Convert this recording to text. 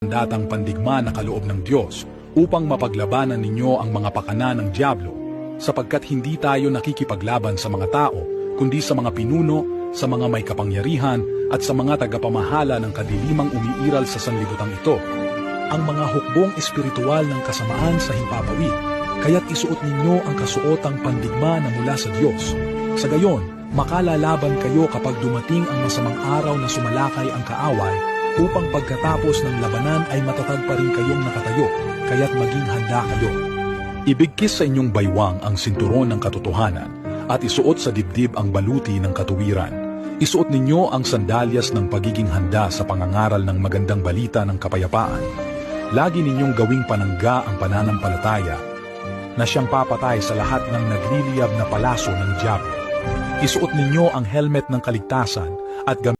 datang pandigma na kaloob ng Diyos upang mapaglabanan ninyo ang mga pakana ng dyablo, sapagkat hindi tayo nakikipaglaban sa mga tao, kundi sa mga pinuno, sa mga may kapangyarihan, at sa mga tagapamahala ng kadilimang umiiral sa sanlibutan ito, ang mga hukbong espiritual ng kasamaan sa himpapawid, kaya't isuot ninyo ang kasuotang pandigma na mula sa Diyos. Sa gayon, makalalaban kayo kapag dumating ang masamang araw na sumalakay ang kaaway, upang pagkatapos ng labanan ay matatag pa rin kayong nakatayo, kaya't maging handa kayo. Ibigkis sa inyong baywang ang sinturon ng katotohanan, at isuot sa dibdib ang baluti ng katuwiran. Isuot ninyo ang sandalyas ng pagiging handa sa pangangaral ng magandang balita ng kapayapaan. Lagi ninyong gawing panangga ang pananampalataya, na siyang papatay sa lahat ng nagliliyab na palaso ng dyablo. Isuot ninyo ang helmet ng kaligtasan at